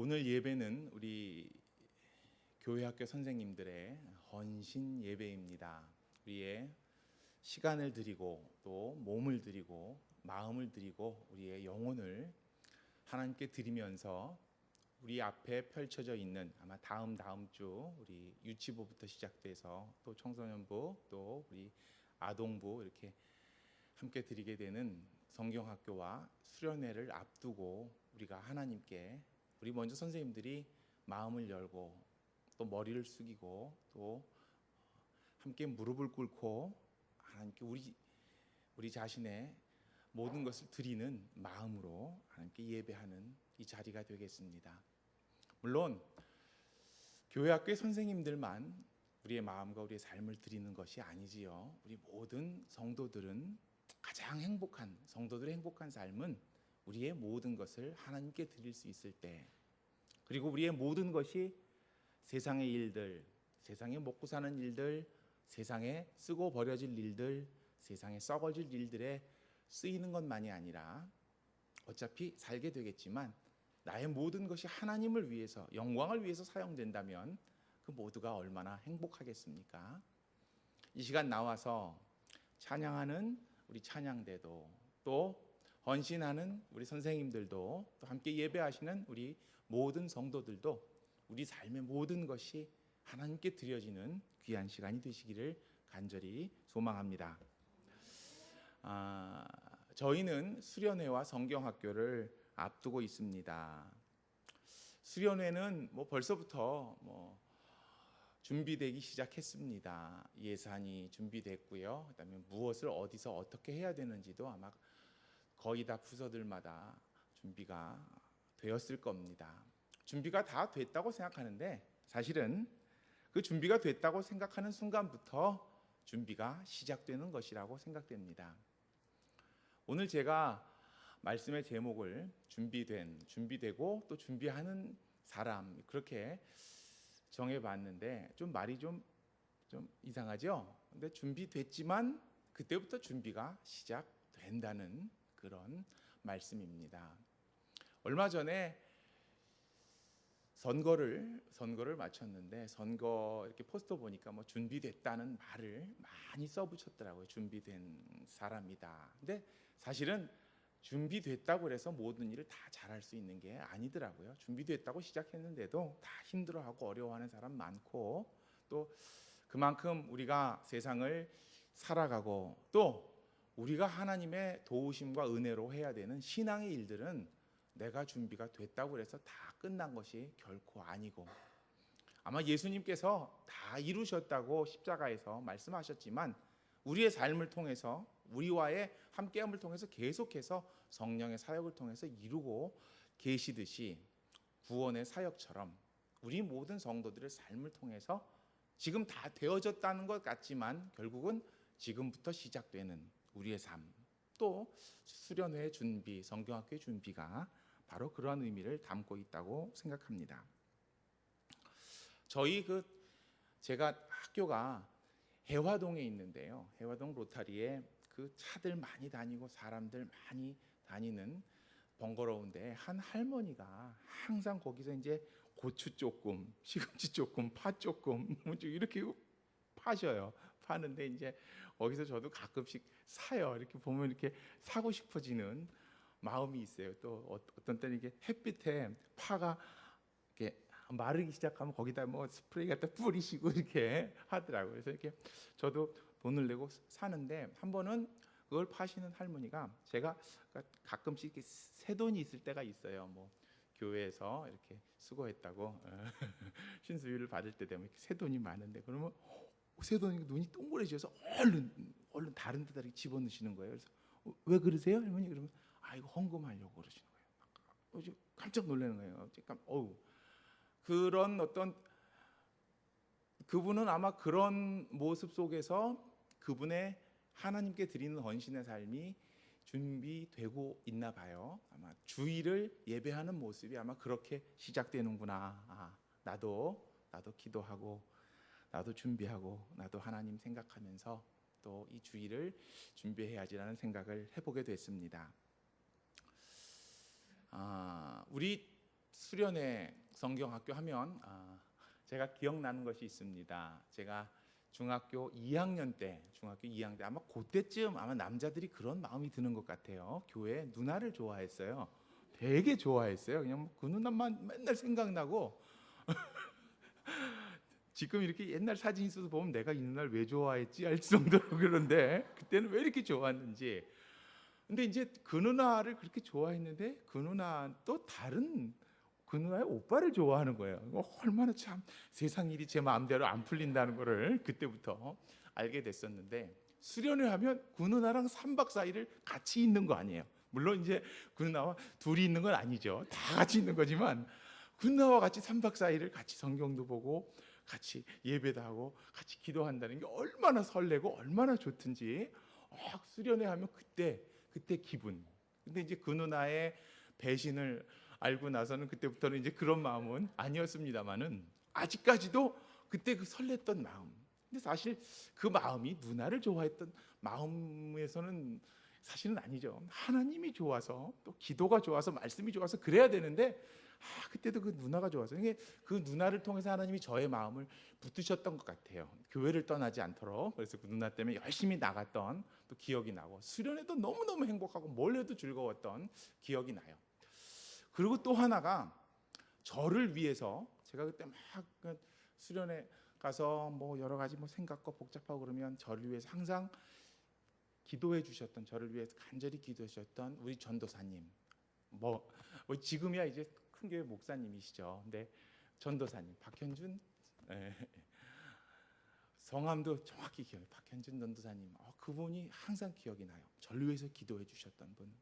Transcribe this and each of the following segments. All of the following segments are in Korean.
오늘 예배는 우리 교회학교 선생님들의 헌신 예배입니다. 우리의 시간을 드리고 또 몸을 드리고 마음을 드리고 우리의 영혼을 하나님께 드리면서 우리 앞에 펼쳐져 있는 아마 다음 주 우리 유치부부터 시작돼서 또 청소년부 또 우리 아동부 이렇게 함께 드리게 되는 성경학교와 수련회를 앞두고 우리가 하나님께 우리 먼저 선생님들이 마음을 열고 또 머리를 숙이고 또 함께 무릎을 꿇고 하나님께 우리 자신의 모든 것을 드리는 마음으로 하나님께 예배하는 이 자리가 되겠습니다. 물론 교회학교의 선생님들만 우리의 마음과 우리의 삶을 드리는 것이 아니지요. 우리 모든 성도들은 가장 행복한 성도들의 행복한 삶은 우리의 모든 것을 하나님께 드릴 수 있을 때, 그리고 우리의 모든 것이 세상의 일들, 세상에 먹고 사는 일들, 세상에 쓰고 버려질 일들, 세상에 썩어질 일들에 쓰이는 것만이 아니라 어차피 살게 되겠지만 나의 모든 것이 하나님을 위해서, 영광을 위해서 사용된다면 그 모두가 얼마나 행복하겠습니까? 이 시간 나와서 찬양하는 우리 찬양대도, 또 헌신하는 우리 선생님들도, 또 함께 예배하시는 우리 모든 성도들도 우리 삶의 모든 것이 하나님께 드려지는 귀한 시간이 되시기를 간절히 소망합니다. 저희는 수련회와 성경학교를 앞두고 있습니다. 수련회는 벌써부터 준비되기 시작했습니다. 예산이 준비됐고요. 그다음에 무엇을 어디서 어떻게 해야 되는지도 아마 거의 다 부서들마다 준비가 되었을 겁니다. 준비가 다 됐다고 생각하는데 사실은 그 준비가 됐다고 생각하는 순간부터 준비가 시작되는 것이라고 생각됩니다. 오늘 제가 말씀의 제목을 준비되고 또 준비하는 사람, 그렇게 정해봤는데 좀 말이 좀 이상하죠? 근데 준비됐지만 그때부터 준비가 시작된다는 그런 말씀입니다. 얼마 전에 선거를 마쳤는데 선거 이렇게 포스터 보니까 준비됐다는 말을 많이 써붙였더라고요. 준비된 사람이다. 근데 사실은 준비됐다고 해서 모든 일을 다 잘할 수 있는 게 아니더라고요. 준비됐다고 시작했는데도 다 힘들어하고 어려워하는 사람 많고, 또 그만큼 우리가 세상을 살아가고 또 우리가 하나님의 도우심과 은혜로 해야 되는 신앙의 일들은 내가 준비가 됐다고 해서 다 끝난 것이 결코 아니고, 아마 예수님께서 다 이루셨다고 십자가에서 말씀하셨지만 우리의 삶을 통해서, 우리와의 함께함을 통해서 계속해서 성령의 사역을 통해서 이루고 계시듯이 구원의 사역처럼 우리 모든 성도들의 삶을 통해서 지금 다 되어졌다는 것 같지만 결국은 지금부터 시작되는 우리의 삶, 또 수련회 준비, 성경학교의 준비가 바로 그러한 의미를 담고 있다고 생각합니다. 제가 학교가 해화동에 있는데요. 해화동 로타리에 그 차들 많이 다니고 사람들 많이 다니는 번거로운데 한 할머니가 항상 거기서 이제 고추 조금, 시금치 조금, 파 조금 이렇게 파셔요. 파는데 이제 거기서 저도 가끔씩 사요. 이렇게 보면 이렇게 사고 싶어지는 마음이 있어요. 또 어떤 때는 이게 햇빛에 파가 이렇게 마르기 시작하면 거기다 스프레이 갖다 뿌리시고 이렇게 하더라고요. 그래서 이렇게 저도 돈을 내고 사는데, 한 번은 그걸 파시는 할머니가, 제가 가끔씩 이렇게 새 돈이 있을 때가 있어요. 교회에서 이렇게 수고했다고 신수유를 받을 때 되면 새 돈이 많은데, 그러면 새 돈이 눈이 동그래져서 얼른 다른 데다 이렇게 집어넣으시는 거예요. 그래서 왜 그러세요, 할머니? 그러면 이거 헌금하려고 그러시는 거예요. 깜짝 놀라는 거예요. 그런 그분은 아마 그런 모습 속에서 그분의 하나님께 드리는 헌신의 삶이 준비되고 있나 봐요. 아마 주일을 예배하는 모습이 아마 그렇게 시작되는구나. 나도 기도하고 나도 준비하고 나도 하나님 생각하면서 또 이 주일을 준비해야지라는 생각을 해보게 됐습니다. 우리 수련회 성경학교 하면 제가 기억나는 것이 있습니다. 제가 중학교 2학년 때 아마 그때쯤 아마 남자들이 그런 마음이 드는 것 같아요. 교회 누나를 좋아했어요. 되게 좋아했어요. 그냥 그 누나만 맨날 생각나고 지금 이렇게 옛날 사진 있어서 보면 내가 이 누나를 왜 좋아했지 할 정도로 그런데 그때는 왜 이렇게 좋았는지. 근데 이제 그 누나를 그렇게 좋아했는데 그 누나 또 다른 그 누나의 오빠를 좋아하는 거예요. 얼마나 참 세상 일이 제 마음대로 안 풀린다는 거를 그때부터 알게 됐었는데, 수련회 하면 그 누나랑 3박 4일을 같이 있는 거 아니에요. 물론 이제 그 누나와 둘이 있는 건 아니죠. 다 같이 있는 거지만 그 누나와 같이 3박 4일을 같이 성경도 보고 같이 예배도 하고 같이 기도한다는 게 얼마나 설레고 얼마나 좋든지 수련회 하면 그때 기분. 근데 이제 그 누나의 배신을 알고 나서는 그때부터는 이제 그런 마음은 아니었습니다만은 아직까지도 그때 그 설렜던 마음. 근데 사실 그 마음이 누나를 좋아했던 마음에서는 사실은 아니죠. 하나님이 좋아서 또 기도가 좋아서 말씀이 좋아서 그래야 되는데 그때도 그 누나가 좋아서 이게 그 누나를 통해서 하나님이 저의 마음을 붙드셨던 것 같아요. 교회를 떠나지 않도록. 그래서 그 누나 때문에 열심히 나갔던 또 기억이 나고 수련회도 너무너무 행복하고 뭘 해도 즐거웠던 기억이 나요. 그리고 또 하나가 저를 위해서 제가 그때 막 수련회 가서 뭐 여러 가지 뭐 생각과 복잡하고 그러면 저를 위해서 항상 기도해 주셨던, 저를 위해서 간절히 기도해 주셨던 우리 전도사님, 뭐 지금이야 이제 큰 교회 목사님이시죠. 근데 전도사님 박현준, 성함도 정확히 기억해요. 박현준 전도사님, 그분이 항상 기억이 나요. 저를 위해서 기도해 주셨던 분.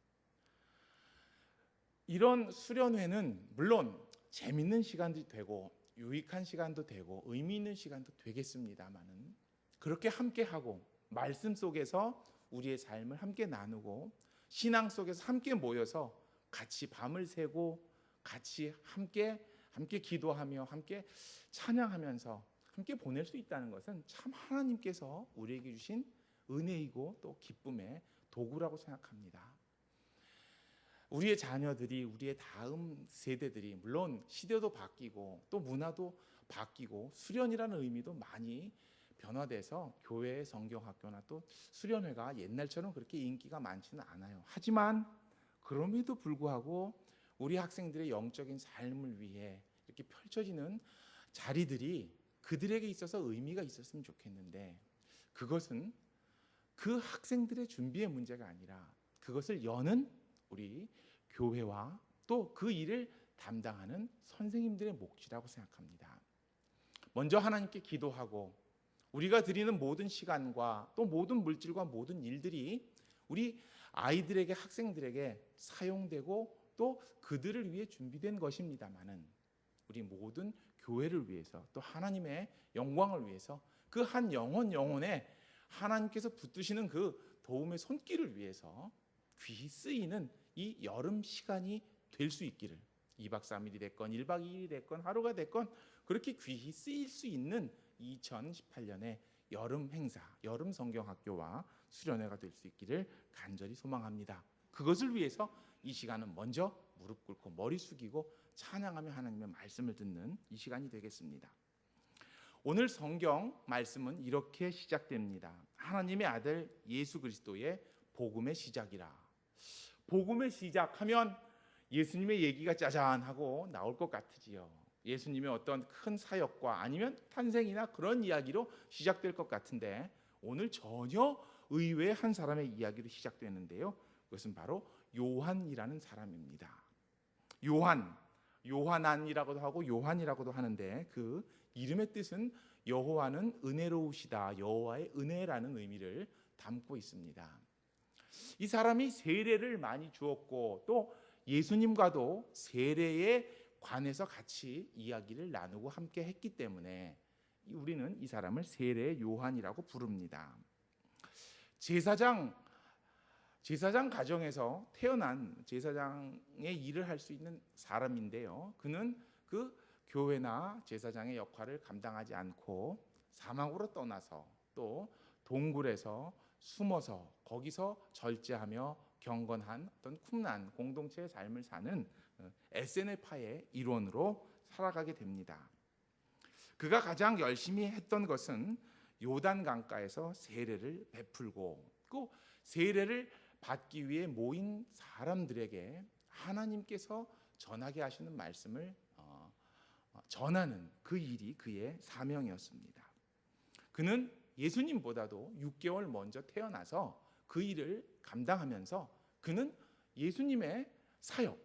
이런 수련회는 물론 재밌는 시간도 되고 유익한 시간도 되고 의미 있는 시간도 되겠습니다만은, 그렇게 함께하고 말씀 속에서 우리의 삶을 함께 나누고 신앙 속에서 함께 모여서 같이 밤을 새고 같이 함께 기도하며 함께 찬양하면서 함께 보낼 수 있다는 것은 참 하나님께서 우리에게 주신 은혜이고 또 기쁨의 도구라고 생각합니다. 우리의 자녀들이, 우리의 다음 세대들이 물론 시대도 바뀌고 또 문화도 바뀌고 수련이라는 의미도 많이 변화돼서 교회의 성경학교나 또 수련회가 옛날처럼 그렇게 인기가 많지는 않아요. 하지만 그럼에도 불구하고 우리 학생들의 영적인 삶을 위해 이렇게 펼쳐지는 자리들이 그들에게 있어서 의미가 있었으면 좋겠는데, 그것은 그 학생들의 준비의 문제가 아니라 그것을 여는 우리 교회와 또 그 일을 담당하는 선생님들의 몫이라고 생각합니다. 먼저 하나님께 기도하고 우리가 드리는 모든 시간과 또 모든 물질과 모든 일들이 우리 아이들에게, 학생들에게 사용되고 또 그들을 위해 준비된 것입니다마는 우리 모든 교회를 위해서 또 하나님의 영광을 위해서 그 한 영혼에 하나님께서 붙드시는 그 도움의 손길을 위해서 귀히 쓰이는 이 여름 시간이 될 수 있기를, 2박 3일이 됐건 1박 2일이 됐건 하루가 됐건 그렇게 귀히 쓰일 수 있는 2018년의 여름 행사, 여름 성경학교와 수련회가 될 수 있기를 간절히 소망합니다. 그것을 위해서 이 시간은 먼저 무릎 꿇고 머리 숙이고 찬양하며 하나님의 말씀을 듣는 이 시간이 되겠습니다. 오늘 성경 말씀은 이렇게 시작됩니다. 하나님의 아들 예수 그리스도의 복음의 시작이라. 복음의 시작하면 예수님의 얘기가 짜잔하고 나올 것 같으지요. 예수님의 어떤 큰 사역과 아니면 탄생이나 그런 이야기로 시작될 것 같은데, 오늘 전혀 의외의 한 사람의 이야기로 시작되는데요. 그것은 바로 요한이라는 사람입니다. 요한안이라고도 하고 요한이라고도 하는데 그 이름의 뜻은 여호와는 은혜로우시다, 여호와의 은혜라는 의미를 담고 있습니다. 이 사람이 세례를 많이 주었고 또 예수님과도 세례에 관해서 같이 이야기를 나누고 함께 했기 때문에 우리는 이 사람을 세례 요한이라고 부릅니다. 제사장 가정에서 태어난 제사장의 일을 할 수 있는 사람인데요. 그는 그 교회나 제사장의 역할을 감당하지 않고 사막으로 떠나서 또 동굴에서 숨어서 거기서 절제하며 경건한 어떤 쿰란 공동체의 삶을 사는 에세네파의 일원으로 살아가게 됩니다. 그가 가장 열심히 했던 것은 요단 강가에서 세례를 베풀고 또 세례를 받기 위해 모인 사람들에게 하나님께서 전하게 하시는 말씀을 전하는 그 일이 그의 사명이었습니다. 그는 예수님보다도 6개월 먼저 태어나서 그 일을 감당하면서 그는 예수님의 사역,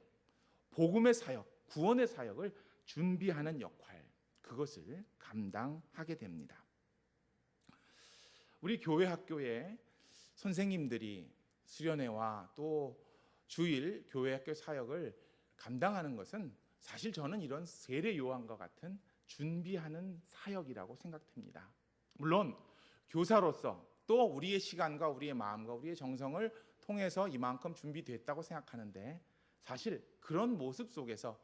복음의 사역, 구원의 사역을 준비하는 역할, 그것을 감당하게 됩니다. 우리 교회 학교의 선생님들이 수련회와 또 주일 교회 학교 사역을 감당하는 것은 사실 저는 이런 세례 요한과 같은 준비하는 사역이라고 생각됩니다. 물론 교사로서 또 우리의 시간과 우리의 마음과 우리의 정성을 통해서 이만큼 준비됐다고 생각하는데 사실 그런 모습 속에서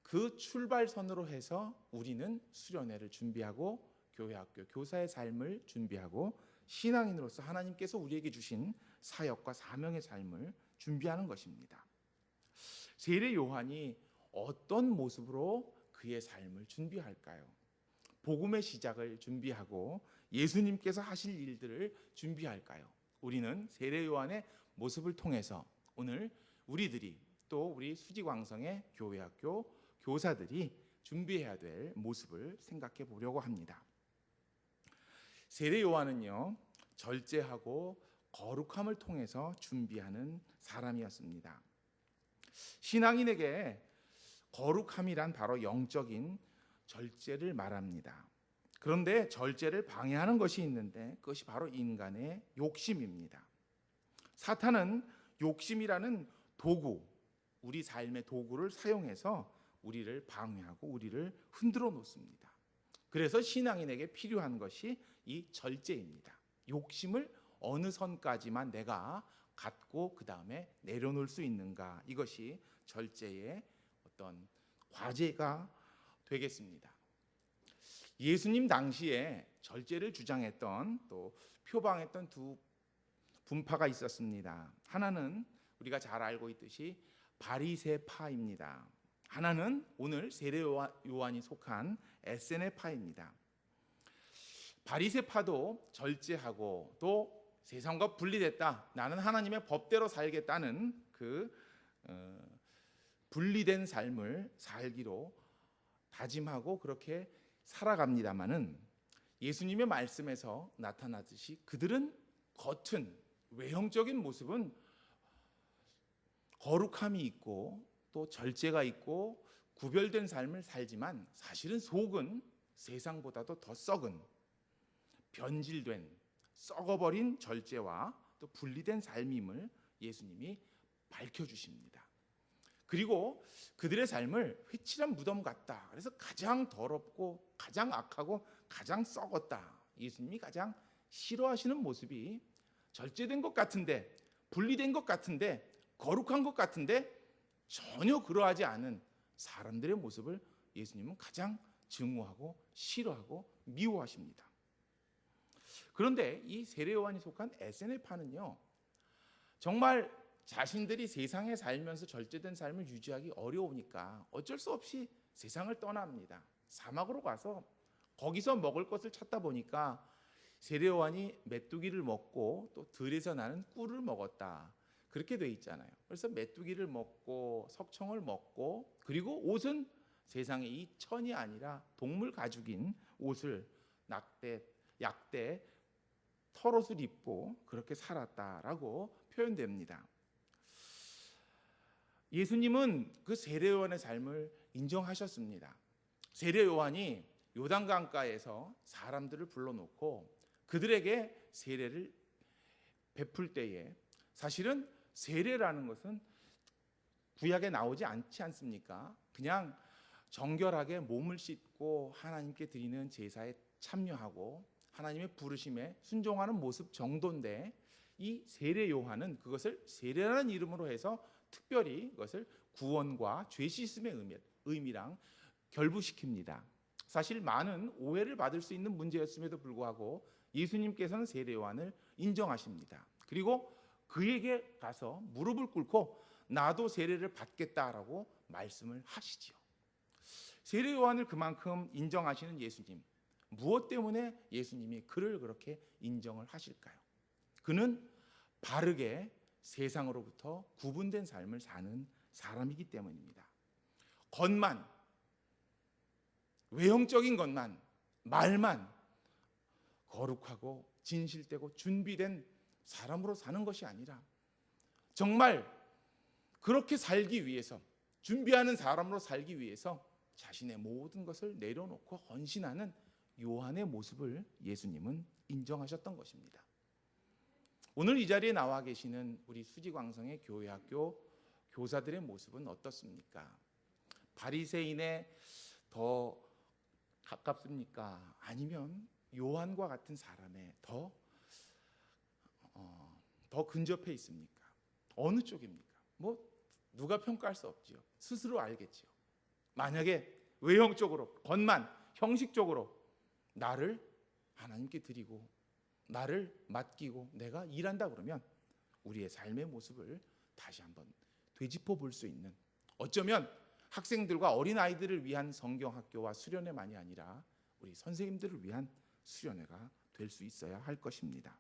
그 출발선으로 해서 우리는 수련회를 준비하고 교회 학교 교사의 삶을 준비하고 신앙인으로서 하나님께서 우리에게 주신 사역과 사명의 삶을 준비하는 것입니다. 세례 요한이 어떤 모습으로 그의 삶을 준비할까요? 복음의 시작을 준비하고 예수님께서 하실 일들을 준비할까요? 우리는 세례 요한의 모습을 통해서 오늘 우리들이 또 우리 수지광성의 교회 학교 교사들이 준비해야 될 모습을 생각해 보려고 합니다. 세례 요한은요, 절제하고 거룩함을 통해서 준비하는 사람이었습니다. 신앙인에게 거룩함이란 바로 영적인 절제를 말합니다. 그런데 절제를 방해하는 것이 있는데 그것이 바로 인간의 욕심입니다. 사탄은 욕심이라는 도구, 우리 삶의 도구를 사용해서 우리를 방해하고 우리를 흔들어 놓습니다. 그래서 신앙인에게 필요한 것이 이 절제입니다. 욕심을 어느 선까지만 내가 갖고 그 다음에 내려놓을 수 있는가, 이것이 절제의 어떤 과제가 되겠습니다. 예수님 당시에 절제를 주장했던 또 표방했던 두 분파가 있었습니다. 하나는 우리가 잘 알고 있듯이 바리새파입니다. 하나는 오늘 세례 요한이 속한 에세네파입니다. 바리새파도 절제하고 또 세상과 분리됐다, 나는 하나님의 법대로 살겠다는 그 분리된 삶을 살기로 다짐하고 그렇게 살아갑니다마는 예수님의 말씀에서 나타나듯이 그들은 겉은 외형적인 모습은 거룩함이 있고 또 절제가 있고 구별된 삶을 살지만 사실은 속은 세상보다도 더 썩은 변질된 썩어버린 절제와 또 분리된 삶임을 예수님이 밝혀주십니다. 그리고 그들의 삶을 회칠한 무덤 같다, 그래서 가장 더럽고 가장 악하고 가장 썩었다, 예수님이 가장 싫어하시는 모습이 절제된 것 같은데, 분리된 것 같은데, 거룩한 것 같은데 전혀 그러하지 않은 사람들의 모습을 예수님은 가장 증오하고 싫어하고 미워하십니다. 그런데 이 세례 요한이 속한 에세네파는요, 정말 자신들이 세상에 살면서 절제된 삶을 유지하기 어려우니까 어쩔 수 없이 세상을 떠납니다. 사막으로 가서 거기서 먹을 것을 찾다 보니까 세례 요한이 메뚜기를 먹고 또 들에서 나는 꿀을 먹었다, 그렇게 돼 있잖아요. 그래서 메뚜기를 먹고 석청을 먹고 그리고 옷은 세상에 이 천이 아니라 동물 가죽인 옷을 약대 털옷을 입고 그렇게 살았다라고 표현됩니다. 예수님은 그 세례 요한의 삶을 인정하셨습니다. 세례 요한이 요단강가에서 사람들을 불러놓고 그들에게 세례를 베풀 때에 사실은 세례라는 것은 구약에 나오지 않지 않습니까? 그냥 정결하게 몸을 씻고 하나님께 드리는 제사에 참여하고 하나님의 부르심에 순종하는 모습 정도인데, 이 세례 요한은 그것을 세례라는 이름으로 해서 특별히 그것을 구원과 죄 씻음의 의미랑 결부시킵니다. 사실 많은 오해를 받을 수 있는 문제였음에도 불구하고 예수님께서는 세례 요한을 인정하십니다. 그리고 그에게 가서 무릎을 꿇고 나도 세례를 받겠다라고 말씀을 하시지요. 세례 요한을 그만큼 인정하시는 예수님, 무엇 때문에 예수님이 그를 그렇게 인정을 하실까요? 그는 바르게 세상으로부터 구분된 삶을 사는 사람이기 때문입니다. 겉만, 외형적인 것만, 말만 거룩하고 진실되고 준비된 사람으로 사는 것이 아니라 정말 그렇게 살기 위해서, 준비하는 사람으로 살기 위해서 자신의 모든 것을 내려놓고 헌신하는 요한의 모습을 예수님은 인정하셨던 것입니다. 오늘 이 자리에 나와 계시는 우리 수지광성의 교회학교 교사들의 모습은 어떻습니까? 바리새인에 더 가깝습니까? 아니면 요한과 같은 사람에 더 근접해 있습니까? 어느 쪽입니까? 누가 평가할 수 없지요. 스스로 알겠지요. 만약에 외형적으로, 겉만, 형식적으로 나를 하나님께 드리고 나를 맡기고 내가 일한다 그러면 우리의 삶의 모습을 다시 한번 되짚어 볼 수 있는, 어쩌면 학생들과 어린아이들을 위한 성경학교와 수련회만이 아니라 우리 선생님들을 위한 수련회가 될 수 있어야 할 것입니다.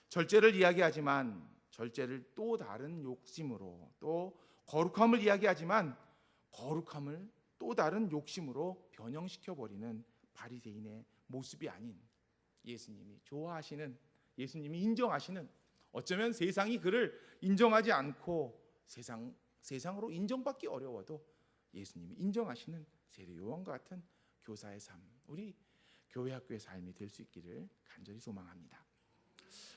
절제를 이야기하지만 절제를 또 다른 욕심으로, 또 거룩함을 이야기하지만 거룩함을 또 다른 욕심으로 변형시켜버리는 바리새인의 모습이 아닌 예수님이 좋아하시는, 예수님이 인정하시는, 어쩌면 세상이 그를 인정하지 않고 세상으로 인정받기 어려워도 예수님이 인정하시는 세례 요한과 같은 교사의 삶, 우리 교회 학교의 삶이 될 수 있기를 간절히 소망합니다.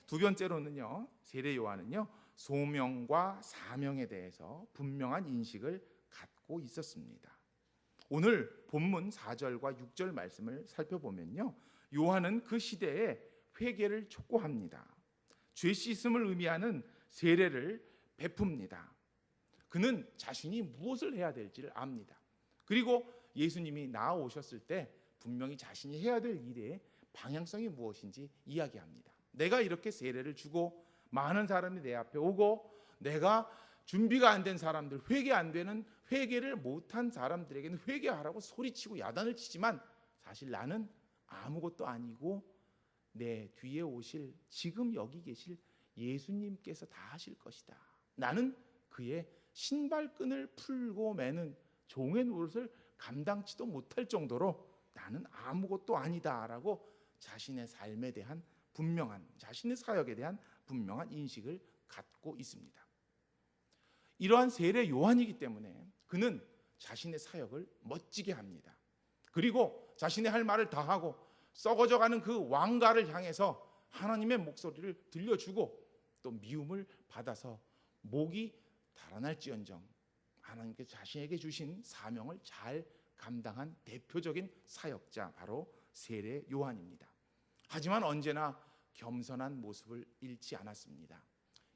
두 번째로는요, 세례 요한은요 소명과 사명에 대해서 분명한 인식을 갖고 있었습니다. 오늘 본문 4절과 6절 말씀을 살펴보면요, 요한은 그 시대에 회개를 촉구합니다. 죄 씻음을 의미하는 세례를 베풉니다. 그는 자신이 무엇을 해야 될지를 압니다. 그리고 예수님이 나아오셨을 때 분명히 자신이 해야 될 일의 방향성이 무엇인지 이야기합니다. 내가 이렇게 세례를 주고 많은 사람이 내 앞에 오고 내가 준비가 안 된 사람들, 회개 안 되는, 회개를 못한 사람들에게는 회개하라고 소리치고 야단을 치지만 사실 나는 아무것도 아니고 내 뒤에 오실, 지금 여기 계실 예수님께서 다 하실 것이다. 나는 그의 신발끈을 풀고 매는 종의 노릇을 감당치도 못할 정도로 나는 아무것도 아니다라고 자신의 삶에 대한 분명한, 자신의 사역에 대한 분명한 인식을 갖고 있습니다. 이러한 세례 요한이기 때문에 그는 자신의 사역을 멋지게 합니다. 그리고 자신의 할 말을 다 하고 썩어져가는 그 왕가를 향해서 하나님의 목소리를 들려주고 또 미움을 받아서 목이 달아날지언정 하나님께 자신에게 주신 사명을 잘 감당한 대표적인 사역자, 바로 세례 요한입니다. 하지만 언제나 겸손한 모습을 잃지 않았습니다.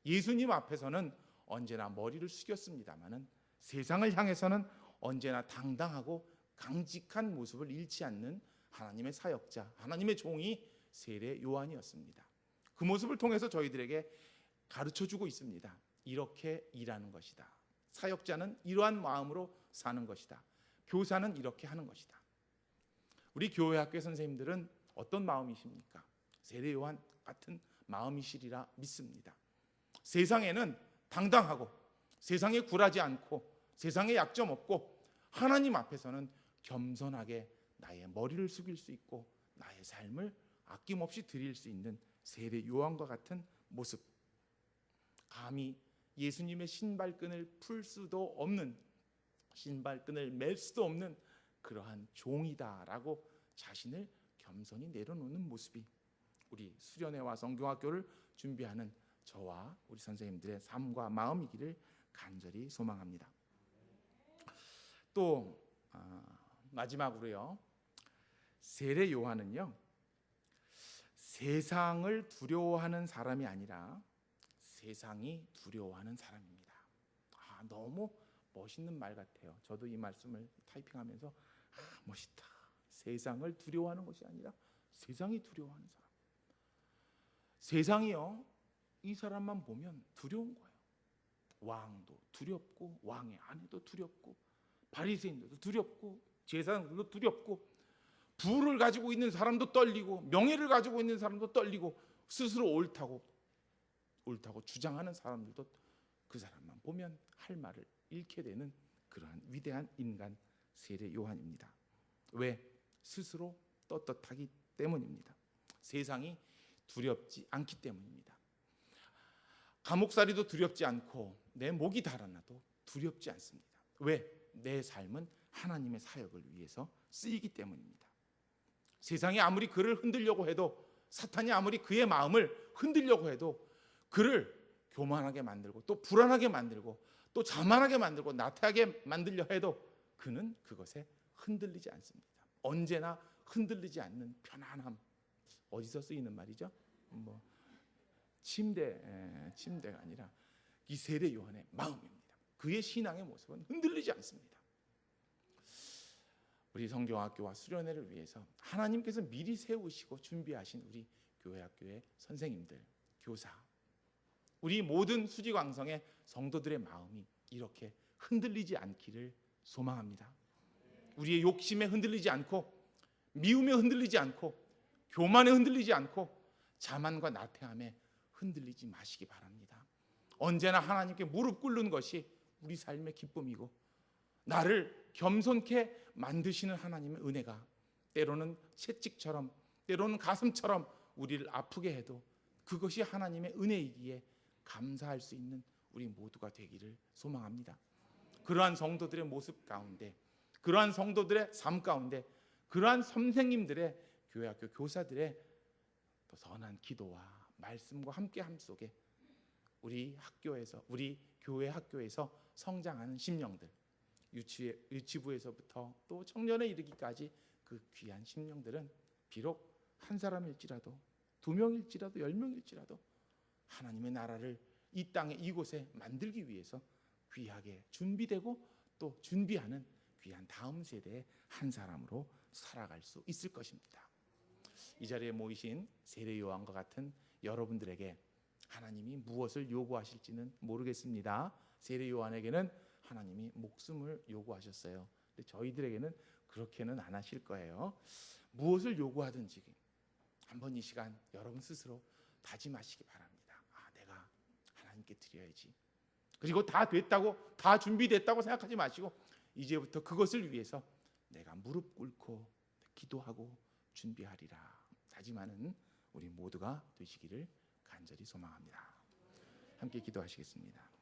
예수님 앞에서는 언제나 머리를 숙였습니다마는 세상을 향해서는 언제나 당당하고 강직한 모습을 잃지 않는 하나님의 사역자, 하나님의 종이 세례 요한이었습니다. 그 모습을 통해서 저희들에게 가르쳐주고 있습니다. 이렇게 일하는 것이다. 사역자는 이러한 마음으로 사는 것이다. 교사는 이렇게 하는 것이다. 우리 교회 학교 선생님들은 어떤 마음이십니까? 세례 요한 같은 마음이시리라 믿습니다. 세상에는 당당하고 세상에 굴하지 않고 세상에 약점 없고 하나님 앞에서는 겸손하게 나의 머리를 숙일 수 있고 나의 삶을 아낌없이 드릴 수 있는 세례 요한과 같은 모습, 감히 예수님의 신발끈을 풀 수도 없는, 신발끈을 맬 수도 없는 그러한 종이다라고 자신을 겸손히 내려놓는 모습이 우리 수련회와 성경학교를 준비하는 저와 우리 선생님들의 삶과 마음이기를 간절히 소망합니다. 또 마지막으로요, 세례 요한은요 세상을 두려워하는 사람이 아니라 세상이 두려워하는 사람입니다. 너무 멋있는 말 같아요. 저도 이 말씀을 타이핑하면서 멋있다. 세상을 두려워하는 것이 아니라 세상이 두려워하는 사람. 세상이요, 이 사람만 보면 두려운 거예요. 왕도 두렵고 왕의 아내도 두렵고 바리새인들도 두렵고 제사장들도 두렵고 부를 가지고 있는 사람도 떨리고 명예를 가지고 있는 사람도 떨리고 스스로 옳다고 주장하는 사람들도 그 사람만 보면 할 말을 잃게 되는 그러한 위대한 인간 세례 요한입니다. 왜? 스스로 떳떳하기 때문입니다. 세상이 두렵지 않기 때문입니다. 감옥살이도 두렵지 않고 내 목이 달아나도 두렵지 않습니다. 왜? 내 삶은 하나님의 사역을 위해서 쓰이기 때문입니다. 세상이 아무리 그를 흔들려고 해도, 사탄이 아무리 그의 마음을 흔들려고 해도 그를 교만하게 만들고 또 불안하게 만들고 또 자만하게 만들고 나태하게 만들려 해도 그는 그것에 흔들리지 않습니다. 언제나 흔들리지 않는 편안함. 어디서 쓰이는 말이죠? 침대가 아니라 이 세례 요한의 마음입니다. 그의 신앙의 모습은 흔들리지 않습니다. 우리 성경학교와 수련회를 위해서 하나님께서 미리 세우시고 준비하신 우리 교회학교의 선생님들, 교사, 우리 모든 수지광성의 성도들의 마음이 이렇게 흔들리지 않기를 소망합니다. 우리의 욕심에 흔들리지 않고, 미움에 흔들리지 않고, 교만에 흔들리지 않고, 자만과 나태함에 흔들리지 마시기 바랍니다. 언제나 하나님께 무릎 꿇는 것이 우리 삶의 기쁨이고, 나를 겸손케 만드시는 하나님의 은혜가 때로는 채찍처럼, 때로는 가슴처럼 우리를 아프게 해도 그것이 하나님의 은혜이기에 감사할 수 있는 우리 모두가 되기를 소망합니다. 그러한 성도들의 모습 가운데, 그러한 성도들의 삶 가운데, 그러한 선생님들의 교회학교 교사들의 또 선한 기도와 말씀과 함께함 속에 우리 학교에서, 우리 교회 학교에서 성장하는 심령들, 유치부에서부터 또 청년에 이르기까지 그 귀한 심령들은 비록 한 사람일지라도, 2명일지라도, 10명일지라도 하나님의 나라를 이 땅에 이곳에 만들기 위해서 귀하게 준비되고 또 준비하는 귀한 다음 세대의 한 사람으로 살아갈 수 있을 것입니다. 이 자리에 모이신 세례 요한과 같은 여러분들에게 하나님이 무엇을 요구하실지는 모르겠습니다. 세례 요한에게는 하나님이 목숨을 요구하셨어요. 근데 저희들에게는 그렇게는 안 하실 거예요. 무엇을 요구하든지 한번 이 시간 여러분 스스로 다짐하시기 바랍니다. 내가 하나님께 드려야지. 그리고 다 됐다고, 다 준비됐다고 생각하지 마시고 이제부터 그것을 위해서 내가 무릎 꿇고 기도하고 준비하리라 다짐하는 우리 모두가 되시기를 간절히 소망합니다. 함께 기도하시겠습니다.